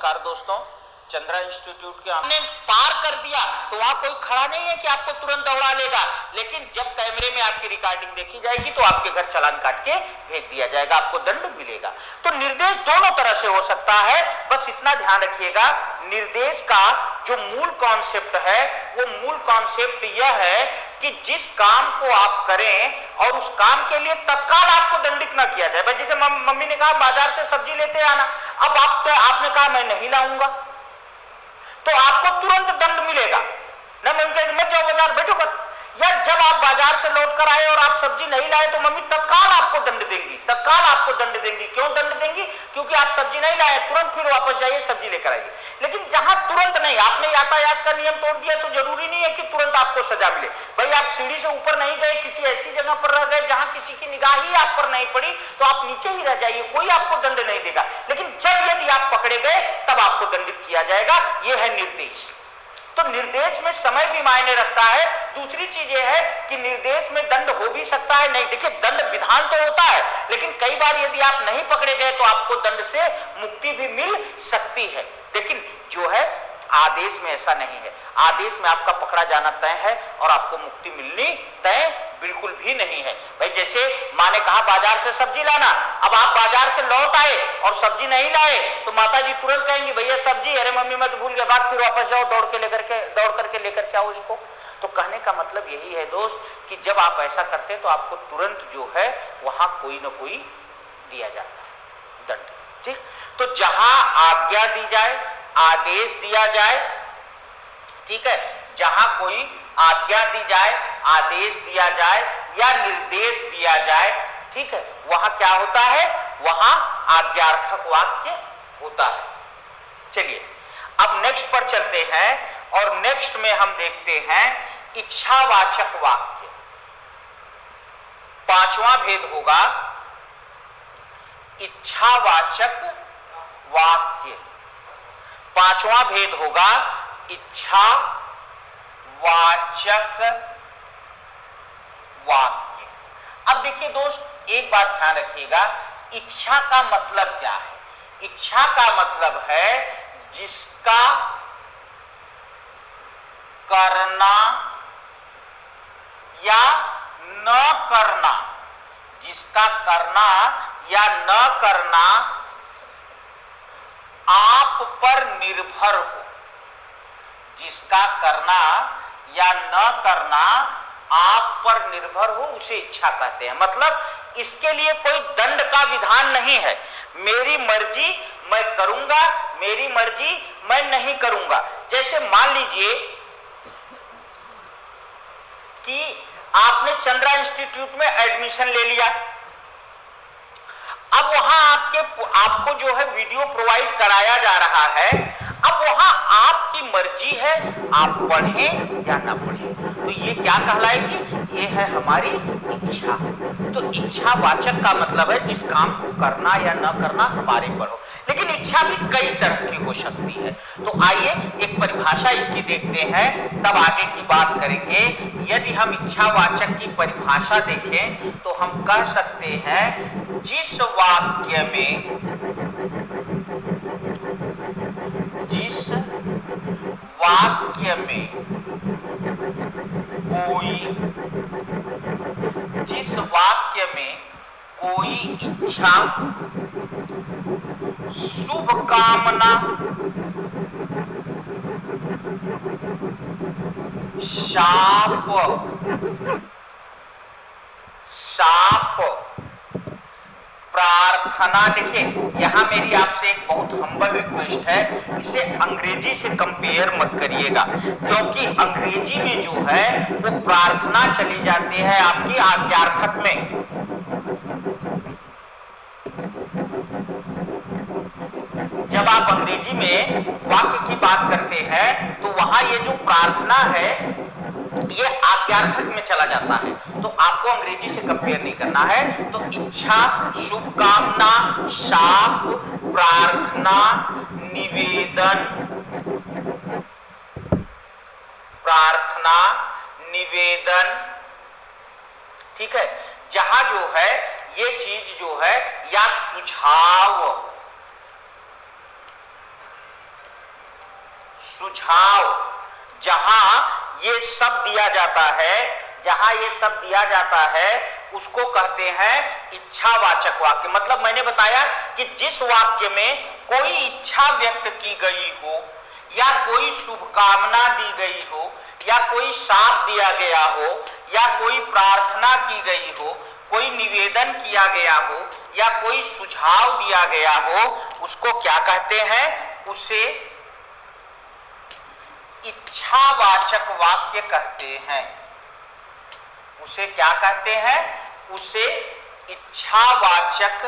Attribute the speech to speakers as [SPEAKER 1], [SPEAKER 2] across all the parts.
[SPEAKER 1] नमस्कार दोस्तों, चंद्रा इंस्टीट्यूट के आपने पार कर दिया तो वहां कोई खड़ा नहीं है कि आपको तुरंत दौड़ा लेगा, लेकिन जब कैमरे में आपकी रिकॉर्डिंग देखी जाएगी तो आपके घर चालान काट के भेज दिया जाएगा, आपको दंड मिलेगा। तो निर्देश दोनों तरह से हो सकता है, बस इतना ध्यान रखिएगा, निर्देश का जो मूल कॉन्सेप्ट है वो मूल कॉन्सेप्ट यह है कि जिस काम को आप करें और उस काम के लिए तत्काल आपको दंडित न किया जाए। भाई जैसे मम्मी ने कहा बाजार से सब्जी लेते आना, अब आपने कहा मैं नहीं लाऊंगा, तो आपको तुरंत दंड मिलेगा ना। मम्मी कहेगी मत जाओ बाजार, बैठो कर। या जब आप बाजार से लौट कर आए और आप सब्जी नहीं लाए तो मम्मी तत्काल आपको दंड देंगी, तत्काल आपको दंड देंगी। क्यों दंड देंगी? क्योंकि आप सब्जी नहीं लाए, तुरंत फिर वापस जाइए सब्जी लेकर आइए। लेकिन जहां तुरंत नहीं, आपने यातायात का नियम तोड़ दिया तो जरूरी नहीं है कि तुरंत आपको सजा मिले। भाई आप सीढ़ी से ऊपर नहीं गए, किसी ऐसी जगह पर रह गए जहां किसी की निगाह ही आप पर नहीं पड़ी, तो आप नीचे ही रह जाइए, कोई आपको दंड नहीं देगा। लेकिन जब यदि आप पकड़े गए तब आपको दंडित किया जाएगा। यह है निर्देश। तो निर्देश में समय भी मायने रखता है। दूसरी चीज यह है कि निर्देश में दंड हो भी सकता है, नहीं। देखिए दंड विधान तो होता है, लेकिन कई बार यदि आप नहीं पकड़े गए तो आपको दंड से मुक्ति भी मिल सकती है। लेकिन जो है आदेश में ऐसा नहीं है। आदेश में आपका पकड़ा जाना तय है और आपको मुक्ति मिलनी तय बिल्कुल भी नहीं है। भाई जैसे माँ ने कहा बाजार से सब्जी लाना, अब आप बाजार से लौट आए और सब्जी नहीं लाए तो माता जी तुरंत कहेंगी भैया सब्जी, अरे मम्मी मैं तो भूल गया, बात फिर वापस जाओ, दौड़ करके लेकर के आओ इसको। तो कहने का मतलब यही है दोस्त कि जब आप ऐसा करते हैं तो आपको तुरंत जो है वहां कोई ना कोई दिया जाता है दंड। ठीक, तो जहां आज्ञा दी जाए, आदेश दिया जाए, ठीक है, जहां कोई आज्ञा दी जाए, आदेश दिया जाए या निर्देश दिया जाए, ठीक है, वहां क्या होता है? वहां आज्ञार्थक वाक्य होता है। चलिए अब नेक्स्ट पर चलते हैं और नेक्स्ट में हम देखते हैं इच्छावाचक वाक्य। पांचवा भेद होगा इच्छावाचक वाक्य। पांचवा भेद होगा इच्छावाचक वाक्य। अब देखिए दोस्त एक बात ध्यान रखिएगा, इच्छा का मतलब क्या है? इच्छा का मतलब है जिसका करना या न करना, जिसका करना या न करना आप पर निर्भर हो, जिसका करना या न करना आप पर निर्भर हो, उसे इच्छा कहते हैं। मतलब इसके लिए कोई दंड का विधान नहीं है। मेरी मर्जी मैं करूंगा, मेरी मर्जी मैं नहीं करूंगा। जैसे मान लीजिए कि आपने चंद्रा इंस्टीट्यूट में एडमिशन ले लिया, अब वहां आपको जो है वीडियो प्रोवाइड कराया जा रहा है। अब वहां आपकी मर्जी है आप पढ़ें या ना पढ़ें, तो ये क्या कहलाएगी? ये है हमारी इच्छा। तो इच्छावाचक का मतलब है जिस काम को करना या ना करना हमारे पर हो। लेकिन इच्छा भी कई तरह की हो सकती है। तो आइए एक परिभाषा इसकी देखते हैं, तब आगे की बात करेंगे। यदि हम इच्छावाचक की परिभाषा देखें तो हम कह सकते हैं जिस वाक्य में कोई इच्छा, शुभ कामना, शाप, प्रार्थना। देखिए यहां मेरी आपसे एक बहुत हम्बल रिक्वेस्ट है, इसे अंग्रेजी से कंपेयर मत करिएगा, क्योंकि अंग्रेजी में जो है वो प्रार्थना चली जाती है आपकी आज्ञार्थक में। जब आप अंग्रेजी में वाक्य की बात करते हैं तो वहां ये जो प्रार्थना है ये आज्ञार्थक में चला जाता है, तो आपको अंग्रेजी से कंपेयर नहीं करना है। तो इच्छा, शुभकामना, शाप, प्रार्थना, निवेदन, प्रार्थना, निवेदन, ठीक है, जहां जो है ये चीज जो है, या सुझाव, सुझाव, जहां ये सब दिया जाता है, जहां ये सब दिया जाता है उसको कहते हैं इच्छावाचक वाक्य। मतलब मैंने बताया कि जिस वाक्य में कोई इच्छा व्यक्त की गई हो, या कोई शुभकामना दी गई हो, या कोई शाप दिया गया हो, या कोई प्रार्थना की गई हो, कोई निवेदन किया गया हो, या कोई सुझाव दिया गया हो, उसको क्या कहते हैं? उसे इच्छावाचक वाक्य कहते हैं। उसे क्या कहते हैं? उसे इच्छावाचक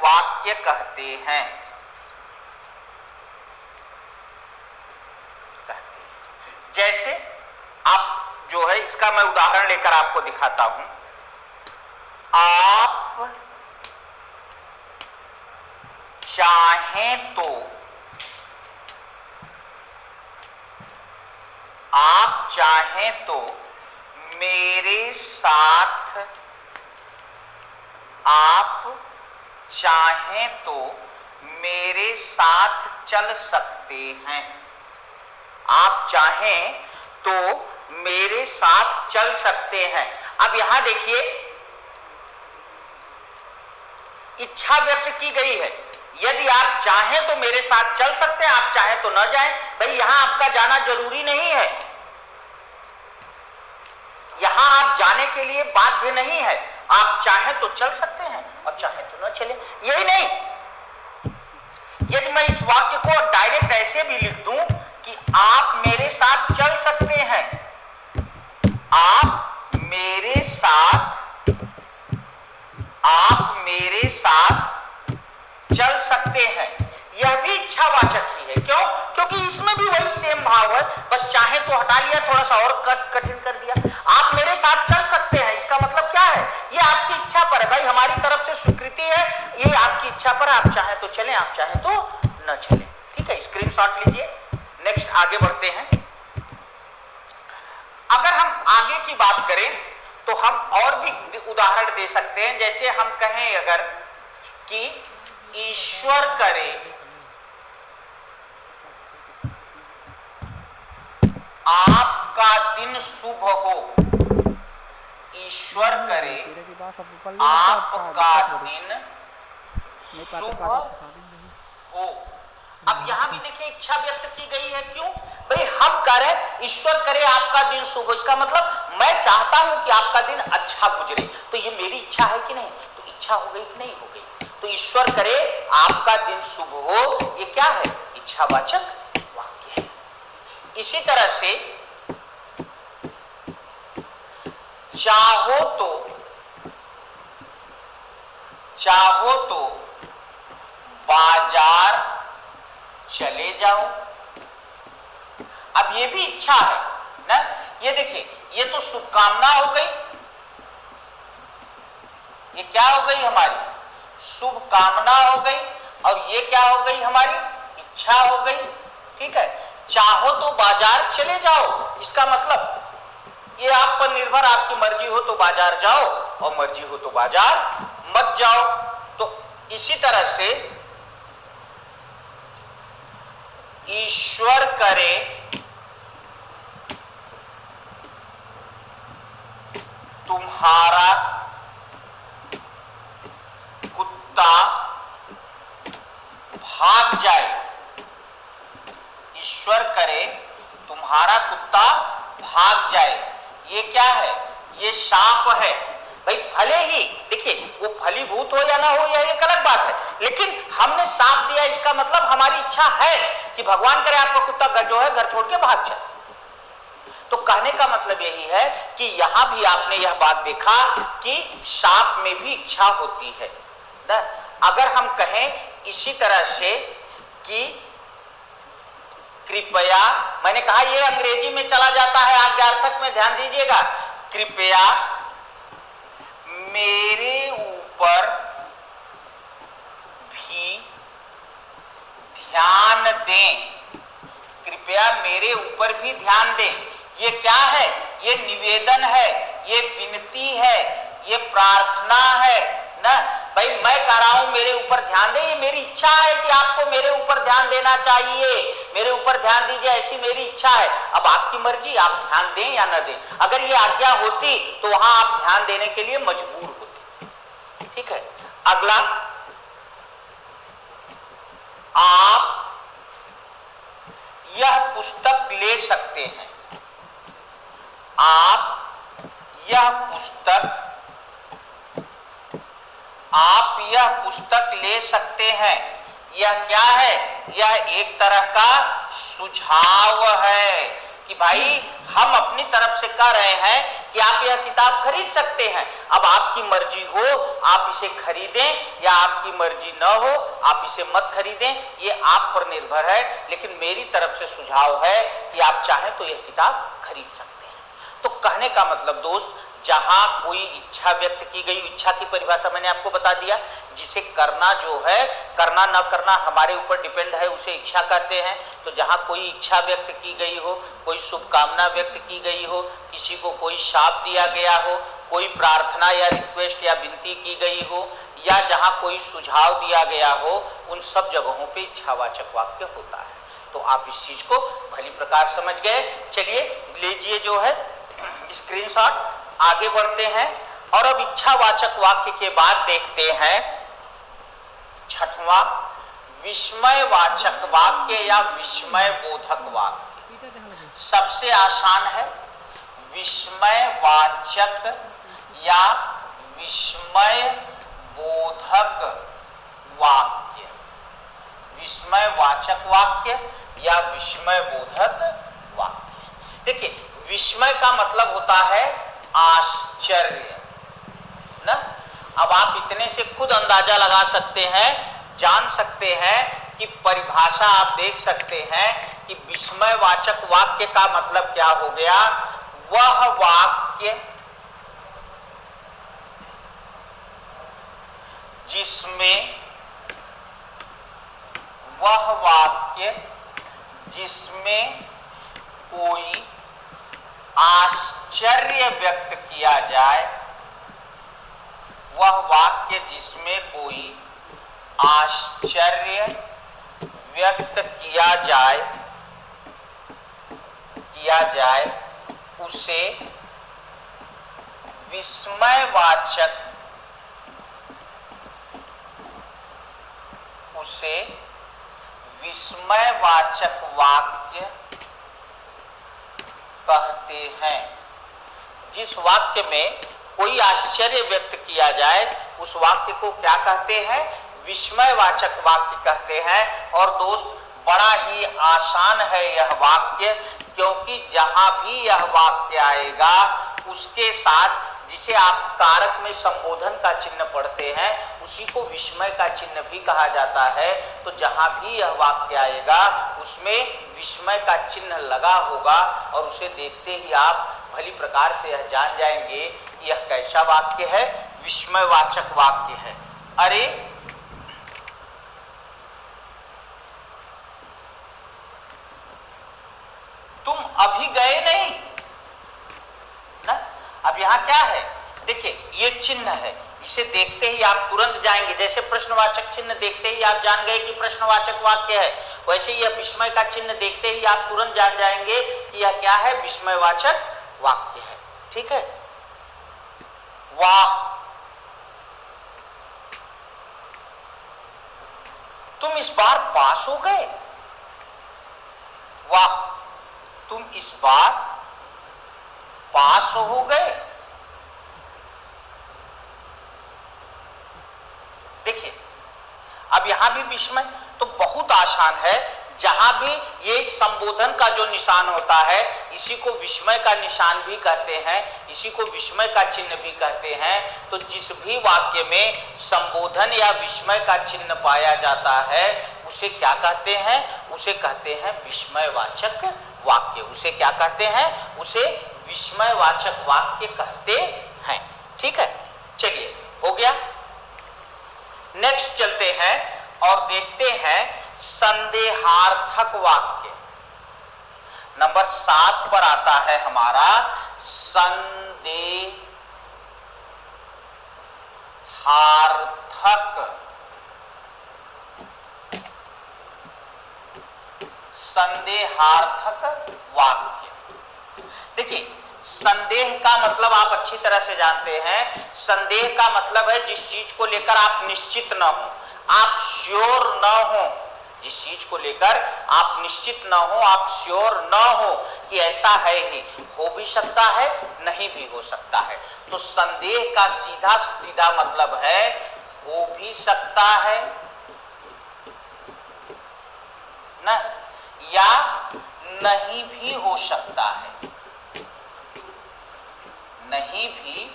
[SPEAKER 1] वाक्य कहते हैं। जैसे आप जो है, इसका मैं उदाहरण लेकर आपको दिखाता हूं। आप चाहें तो मेरे साथ, आप चाहें तो मेरे साथ चल सकते हैं। आप चाहें तो मेरे साथ चल सकते हैं। अब यहां देखिए, इच्छा व्यक्त की गई है। यदि आप चाहें तो मेरे साथ चल सकते हैं, आप चाहें तो न जाएं। भाई यहां आपका जाना जरूरी नहीं है, यहां आप जाने के लिए बाध्य नहीं है। आप चाहें तो चल सकते हैं और चाहें तो न चले। यही नहीं, यदि मैं इस वाक्य को डायरेक्ट ऐसे भी लिख दूं कि आप मेरे साथ चल सकते हैं, आप मेरे साथ चल सकते हैं, यह भी इच्छावाचक ही है। क्यों? क्योंकि इसमें भी वही सेम भाव है, बस चाहे तो हटा लिया, थोड़ा सा और कठिन कर दिया। आप मेरे साथ चल सकते हैं, इसका मतलब क्या है? ये आपकी इच्छा पर है। भाई हमारी तरफ से स्वीकृति है, ये आपकी इच्छा पर है। आप चाहे तो चलें, आप चाहे तो न चलें। ठीक है, स्क्रीनशॉट लीजिए। नेक्स्ट आगे बढ़ते हैं। अगर हम आगे की बात करें तो हम और भी उदाहरण दे सकते हैं। जैसे हम कहें अगर कि ईश्वर करे आपका दिन शुभ हो, ईश्वर करे आपका दिन शुभ हो। अब यहां भी देखिए इच्छा व्यक्त की गई है। क्यों? भाई हम कह रहे हैं ईश्वर करे आपका दिन शुभ हो, इसका मतलब मैं चाहता हूं कि आपका दिन अच्छा गुजरे, तो ये मेरी इच्छा है कि नहीं? तो इच्छा हो गई कि नहीं हो गई? तो ईश्वर करे आपका दिन शुभ हो, ये क्या है? इच्छावाचक वाक्य है। इसी तरह से चाहो तो बाजार चले जाओ। अब ये भी इच्छा है ना। ये देखिए, ये तो शुभकामना हो गई, ये क्या हो गई? हमारी शुभकामना हो गई, और ये क्या हो गई? हमारी इच्छा हो गई। ठीक है, चाहो तो बाजार चले जाओ, इसका मतलब ये आप पर निर्भर, आपकी मर्जी हो तो बाजार जाओ और मर्जी हो तो बाजार मत जाओ। तो इसी तरह से ईश्वर करे तुम्हारा कुत्ता भाग जाए, ईश्वर करे तुम्हारा कुत्ता भाग जाए। ये क्या है? ये शाप है। भाई भले ही देखिए वो फलीभूत हो या ना हो, यह एक अलग बात है, लेकिन हमने शाप दिया, इसका मतलब हमारी इच्छा है कि भगवान करे आपका कुत्ता जो है घर छोड़ के भाग जाए। तो कहने का मतलब यही है कि यहां भी आपने यह बात देखा कि शाप में भी इच्छा होती है ना। अगर हम कहें इसी तरह से कि कृपया, मैंने कहा ये अंग्रेजी में चला जाता है, आज्ञार्थक में ध्यान दीजिएगा। कृपया मेरे ऊपर भी ध्यान दें, कृपया मेरे ऊपर भी ध्यान दें। ये क्या है? ये निवेदन है, ये विनती है, ये प्रार्थना है ना। भाई मैं कह रहा हूं मेरे ऊपर ध्यान दें, ये मेरी इच्छा है कि आपको मेरे ऊपर ध्यान देना चाहिए, मेरे ऊपर ध्यान दीजिए, ऐसी मेरी इच्छा है। अब आपकी मर्जी, आप ध्यान दें या न दें। अगर ये आज्ञा होती तो वहां आप ध्यान देने के लिए मजबूर होते। ठीक है, अगला, आप यह पुस्तक ले सकते हैं। आप यह पुस्तक ले सकते हैं। यह क्या है? यह एक तरह का सुझाव है कि भाई हम अपनी तरफ से कह रहे हैं कि आप यह किताब खरीद सकते हैं। अब आपकी मर्जी हो आप इसे खरीदें या आपकी मर्जी न हो आप इसे मत खरीदें, ये आप पर निर्भर है, लेकिन मेरी तरफ से सुझाव है कि आप चाहें तो यह किताब खरीद सकते हैं। तो कहने का मतलब दोस्त, जहां कोई इच्छा व्यक्त की गई, इच्छा की परिभाषा मैंने आपको बता दिया, जिसे करना जो है, करना न करना हमारे ऊपर डिपेंड है, उसे इच्छा कहते हैं। तो जहां कोई इच्छा व्यक्त की गई हो, कोई शुभकामना व्यक्त की गई हो, किसी को कोई शाप दिया गया हो, कोई प्रार्थना या रिक्वेस्ट या विनती की गई हो, या जहां कोई सुझाव दिया गया हो, उन सब जगहों पे इच्छावाचक वाक्य होता है। तो आप इस चीज को भली प्रकार समझ गए। चलिए लीजिए जो है स्क्रीनशॉट, आगे बढ़ते हैं और अब इच्छावाचक वाक्य के बाद देखते हैं छठवां, विस्मयवाचक वाक्य या विस्मय बोधक वाक्य। सबसे आसान है विस्मयवाचक या विस्मय बोधक वाक्य। विस्मयवाचक वाक्य या विस्मय बोधक वाक्य। देखिए, विस्मय का मतलब होता है आश्चर्य ना। अब आप इतने से खुद अंदाजा लगा सकते हैं, जान सकते हैं कि परिभाषा आप देख सकते हैं कि विस्मयवाचक वाक्य का मतलब क्या हो गया। वह वाक्य जिसमें कोई आश्चर्य व्यक्त किया जाए, वह वाक्य जिसमें कोई आश्चर्य व्यक्त किया जाए उसे विस्मयवाचक वाक्य कहते हैं। जिस वाक्य में कोई आश्चर्य व्यक्त किया जाए उस वाक्य को क्या कहते हैं? विस्मयवाचक वाक्य कहते हैं। और दोस्त, बड़ा ही आसान है यह वाक्य, क्योंकि जहां भी यह वाक्य आएगा उसके साथ जिसे आप कारक में संबोधन का चिन्ह पढ़ते हैं उसी को विस्मय का चिन्ह भी कहा जाता है। तो जहां भी यह वाक्य आएगा उसमें विस्मय का चिन्ह लगा होगा और उसे देखते ही आप भली प्रकार से यह जान जाएंगे कि यह कैसा वाक्य है, विस्मयवाचक वाक्य है। अरे तुम अभी गए नहीं ना। अब यहां क्या है? देखिए, ये चिन्ह है, इसे देखते ही आप तुरंत जाएंगे। जैसे प्रश्नवाचक चिन्ह देखते ही आप जान गए कि प्रश्नवाचक वाक्य है, वैसे यह विस्मय का चिन्ह देखते ही आप तुरंत जान जाएंगे कि यह क्या है, विस्मयवाचक वाक्य है। ठीक है। वाह, तुम इस बार पास हो गए। वाह, तुम इस बार पास हो गए। देखिए, अब यहां भी विस्मय तो बहुत आसान है। जहां भी ये संबोधन का जो निशान होता है इसी को विस्मय का निशान भी कहते हैं, इसी को विस्मय का चिन्ह भी कहते हैं। तो जिस भी वाक्य में संबोधन या विस्मय का चिन्ह पाया जाता है उसे क्या कहते हैं? उसे कहते हैं विस्मयवाचक वाक्य। उसे क्या कहते हैं? उसे विस्मयवाचक वाक्य कहते हैं। ठीक है। चलिए, हो गया। नेक्स्ट चलते हैं और देखते हैं संदेहार्थक वाक्य। नंबर 7 पर आता है हमारा संदेहार्थक संदेहार्थक वाक्य। देखिए, संदेह का मतलब आप अच्छी तरह से जानते हैं। संदेह का मतलब है जिस चीज को लेकर आप निश्चित न हो, आप श्योर न हो, जिस चीज को लेकर आप निश्चित न हो, आप श्योर न हो कि ऐसा है ही, हो भी सकता है, नहीं भी हो सकता है। तो संदेह का सीधा सीधा मतलब है हो भी सकता है न, या नहीं भी हो सकता है। नहीं भी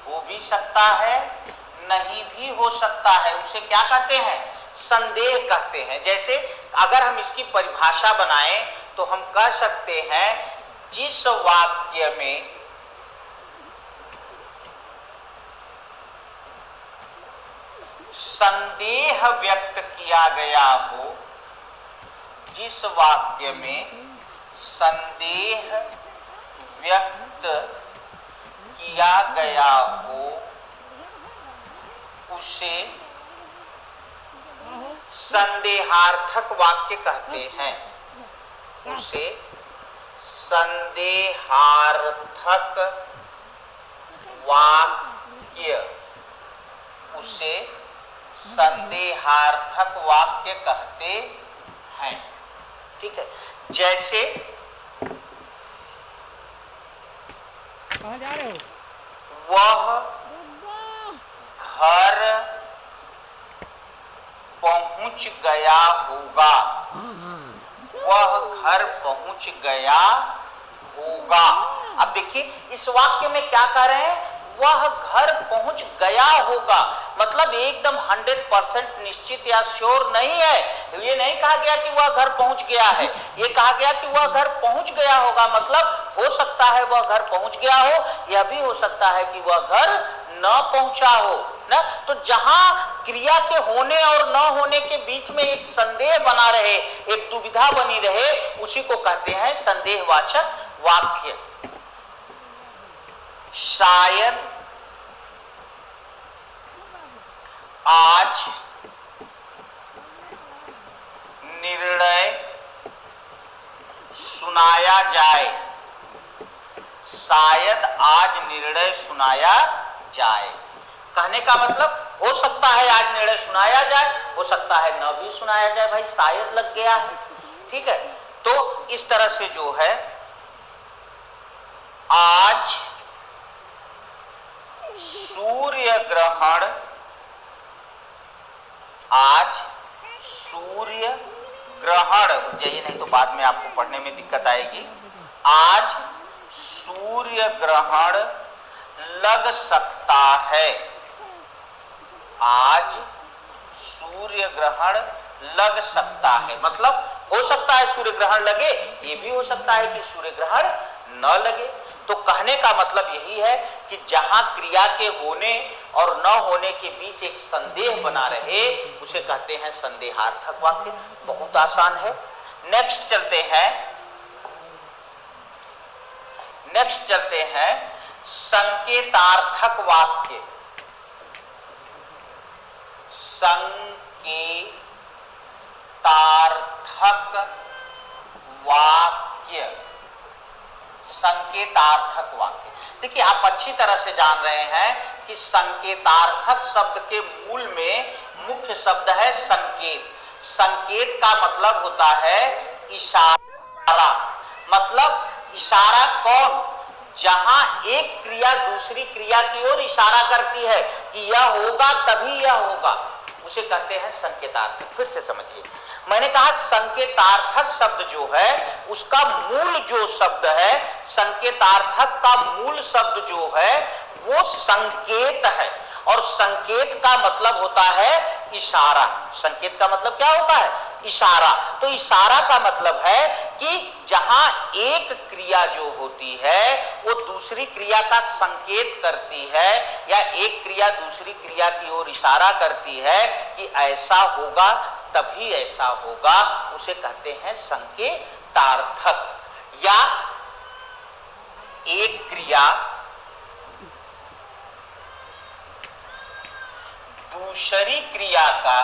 [SPEAKER 1] हो भी सकता है, नहीं भी हो सकता है, उसे क्या कहते हैं? संदेह कहते हैं। जैसे अगर हम इसकी परिभाषा बनाएं तो हम कह सकते हैं जिस वाक्य में संदेह व्यक्त किया गया हो, जिस वाक्य में संदेह व्यक्त किया गया हो उसे संदेहार्थक वाक्य कहते हैं। उसे संदेहार्थक वाक्य, उसे संदेहार्थक वाक्य कहते हैं। ठीक है, जैसे
[SPEAKER 2] कहाँ जा रहे हो?
[SPEAKER 1] वह घर पहुंच गया होगा, वह घर पहुंच गया होगा। अब देखिए इस वाक्य में क्या कह रहे हैं? वह घर पहुंच गया होगा, मतलब एकदम 100% निश्चित या श्योर नहीं है। ये नहीं कहा गया कि वह घर पहुंच गया है, ये कहा गया कि वह घर पहुंच गया होगा, मतलब हो सकता है वह घर पहुंच गया हो, यह भी हो सकता है कि वह घर न पहुंचा हो ना। तो जहां क्रिया के होने और न होने के बीच में एक संदेह बना रहे, एक दुविधा बनी रहे, उसी को कहते हैं संदेहवाचक वाक्य। शायद आज निर्णय सुनाया जाए, शायद आज निर्णय सुनाया जाए। कहने का मतलब हो सकता है आज निर्णय सुनाया जाए, हो सकता है न भी सुनाया जाए, भाई शायद लग गया है। ठीक है, तो इस तरह से जो है आज सूर्य ग्रहण, आज सूर्य ग्रहण, जाइए नहीं तो बाद में आपको पढ़ने में दिक्कत आएगी। आज सूर्य ग्रहण लग सकता है, आज सूर्य ग्रहण लग सकता है, मतलब हो सकता है सूर्य ग्रहण लगे, ये भी हो सकता है कि सूर्य ग्रहण न लगे। तो कहने का मतलब यही है कि जहां क्रिया के होने और न होने के बीच एक संदेह बना रहे, उसे कहते हैं संदेहार्थक वाक्य। बहुत आसान है। नेक्स्ट चलते हैं संकेतार्थक वाक्य। संकेतार्थक वाक्य, संकेतार्थक वाक्य। देखिए आप अच्छी तरह से जान रहे हैं कि संकेतार्थक शब्द के मूल में मुख्य शब्द है संकेत। संकेत का मतलब होता है इशारा। मतलब इशारा कौन? जहां एक क्रिया दूसरी क्रिया की ओर इशारा करती है कि यह होगा तभी यह होगा, उसे कहते हैं संकेतार्थक। फिर से समझिए, मैंने कहा संकेतार्थक शब्द जो है उसका मूल जो शब्द है, संकेतार्थक का मूल शब्द जो है वो संकेत है, और संकेत का मतलब होता है इशारा। संकेत का मतलब क्या होता है? इशारा। तो इशारा का मतलब है कि जहां एक क्रिया जो होती है वो दूसरी क्रिया का संकेत करती है, या एक क्रिया दूसरी क्रिया की ओर इशारा करती है कि ऐसा होगा तभी ऐसा होगा, उसे कहते हैं संकेतार्थक। या एक क्रिया दूसरी क्रिया का,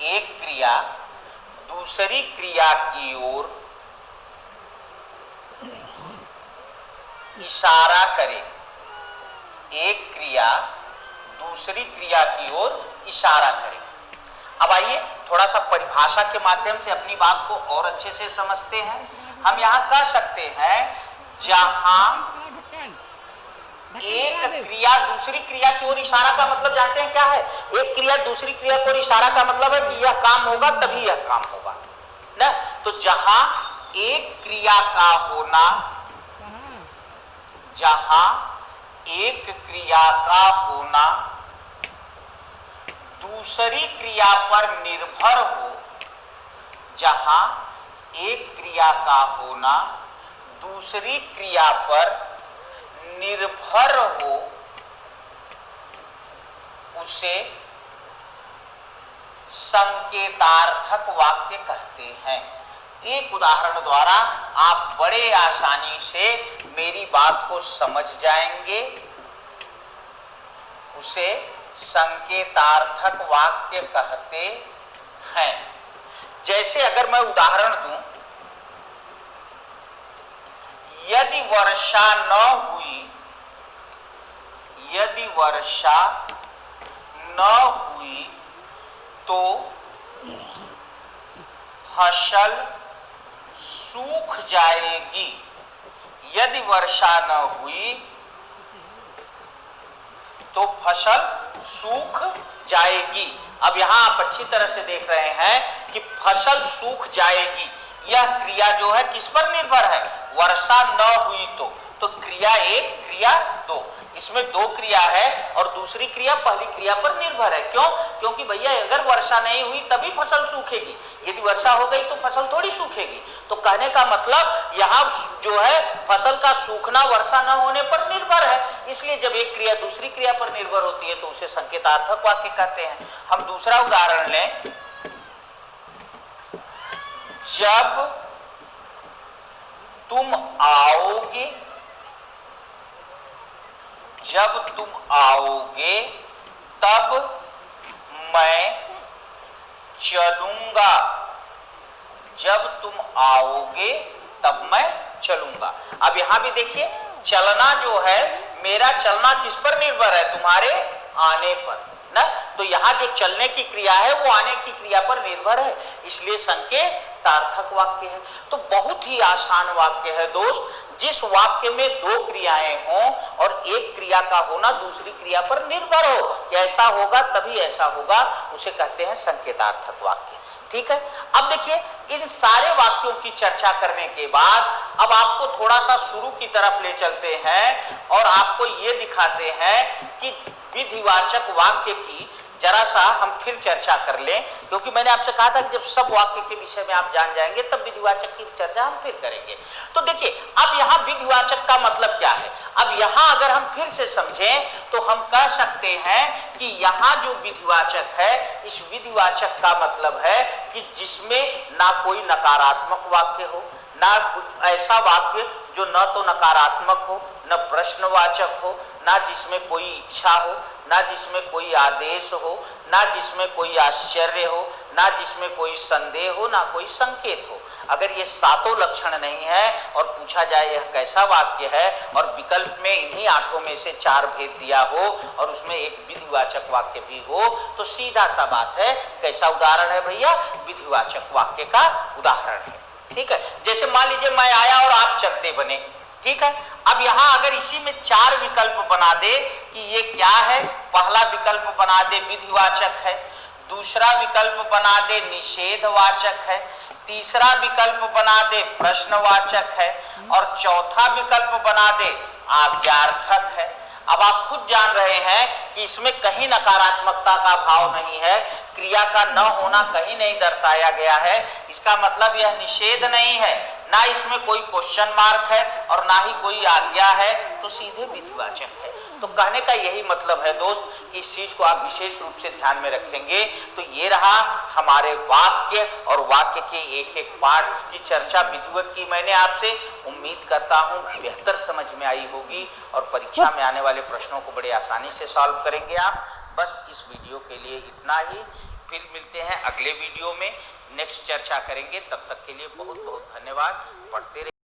[SPEAKER 1] एक क्रिया दूसरी क्रिया की ओर इशारा करे। एक क्रिया दूसरी क्रिया की ओर इशारा करे। अब आइए थोड़ा सा परिभाषा के माध्यम से अपनी बात को और अच्छे से समझते हैं। हम यहां कह सकते हैं जहां एक क्रिया दूसरी क्रिया की ओर इशारा का मतलब जानते हैं क्या है? एक क्रिया दूसरी क्रिया की ओर इशारा का मतलब है कि यह काम होगा तभी यह काम होगा ना। तो जहां एक क्रिया का होना, जहां एक क्रिया का होना दूसरी क्रिया पर निर्भर हो, जहां एक क्रिया का होना दूसरी क्रिया पर निर्भर हो, उसे संकेतार्थक वाक्य कहते हैं। एक उदाहरण द्वारा आप बड़े आसानी से मेरी बात को समझ जाएंगे। उसे संकेतार्थक वाक्य कहते हैं। जैसे अगर मैं उदाहरण दूं, यदि वर्षा न हुई, यदि वर्षा न हुई तो फसल सूख जाएगी। यदि वर्षा न हुई तो फसल सूख जाएगी। अब यहां आप अच्छी तरह से देख रहे हैं कि फसल सूख जाएगी, यह क्रिया जो है किस पर निर्भर है? वर्षा न हुई तो क्रिया एक क्रिया दो, इसमें दो क्रिया है और दूसरी क्रिया पहली क्रिया पर निर्भर है। क्यों? क्योंकि भैया अगर वर्षा नहीं हुई तभी फसल सूखेगी, यदि वर्षा हो गई तो फसल थोड़ी सूखेगी। तो कहने का मतलब यहाँ जो है फसल का सूखना वर्षा न होने पर निर्भर है। इसलिए जब एक क्रिया दूसरी क्रिया पर निर्भर होती है तो उसे संकेतार्थक वाक्य कहते हैं। हम दूसरा उदाहरण लें, जब तुम आओगे, जब तुम आओगे तब मैं चलूंगा। जब तुम आओगे तब मैं चलूंगा। अब यहां भी देखिए चलना जो है, मेरा चलना किस पर निर्भर है? तुम्हारे आने पर ना। तो यहां जो चलने की क्रिया है वो आने की क्रिया पर निर्भर है, इसलिए संकेतार्थक वाक्य है। तो बहुत ही आसान वाक्य है दोस्त। जिस वाक्य में दो क्रियाएं हों और एक क्रिया का होना दूसरी क्रिया पर निर्भर हो, ऐसा होगा तभी ऐसा होगा, उसे कहते हैं संकेतार्थक वाक्य। ठीक है। अब देखिए इन सारे वाक्यों की चर्चा करने के बाद अब आपको थोड़ा सा शुरू की तरफ ले चलते हैं और आपको ये दिखाते हैं कि विधिवाचक वाक्य की जरा सा हम फिर चर्चा कर लें, क्योंकि मैंने आपसे कहा था कि जब सब वाक्य के विषय में आप जान जाएंगे तब विधिवाचक की चर्चा हम फिर करेंगे। तो देखिए अब यहाँ विधिवाचक का मतलब क्या है? अब यहाँ अगर हम फिर से समझें तो हम कह सकते हैं कि यहाँ जो विधिवाचक है, इस विधिवाचक का मतलब है कि जिसमें ना कोई नकारात्मक वाक्य हो, ना कुछ ऐसा वाक्य जो न तो नकारात्मक हो, न प्रश्नवाचक हो, ना जिसमें कोई इच्छा हो, ना जिसमें कोई आदेश हो, ना जिसमें कोई आश्चर्य हो, ना जिसमें कोई संदेह हो, ना कोई संकेत हो। अगर ये सातों लक्षण नहीं है और पूछा जाए यह कैसा वाक्य है और विकल्प में इन्हीं आठों में से चार भेद दिया हो और उसमें एक विधिवाचक वाक्य भी हो, तो सीधा सा बात है कैसा उदाहरण है भैया? विधिवाचक वाक्य का उदाहरण है। ठीक है। जैसे मान लीजिए मैं आया और आप चलते बने। ठीक है। अब यहां अगर इसी में चार विकल्प बना दे कि ये क्या है, पहला विकल्प बना दे विधिवाचक है, दूसरा विकल्प बना दे निषेधवाचक है, तीसरा विकल्प बना दे प्रश्नवाचक है और चौथा विकल्प बना दे आज्ञार्थक है। अब आप खुद जान रहे हैं कि इसमें कहीं नकारात्मकता का भाव नहीं है, क्रिया का न होना कहीं नहीं दर्शाया गया है, इसका मतलब यह निषेध नहीं है, ना इसमें कोई क्वेश्चन मार्क है और ना ही कोई आज्ञा है, तो सीधे विधिवाचक है। तो कहने का यही मतलब है दोस्त कि इस चीज को आप विशेष रूप से ध्यान में रखेंगे। तो ये रहा हमारे वाक्य और वाक्य के एक एक पार्ट की चर्चा विधिवत की मैंने आपसे। उम्मीद करता हूं बेहतर समझ में आई होगी और परीक्षा में आने वाले प्रश्नों को बड़े आसानी से सॉल्व करेंगे आप। बस इस वीडियो के लिए इतना ही। फिर मिलते हैं अगले वीडियो में, नेक्स्ट चर्चा करेंगे। तब तक के लिए बहुत बहुत धन्यवाद। पढ़ते रहिए।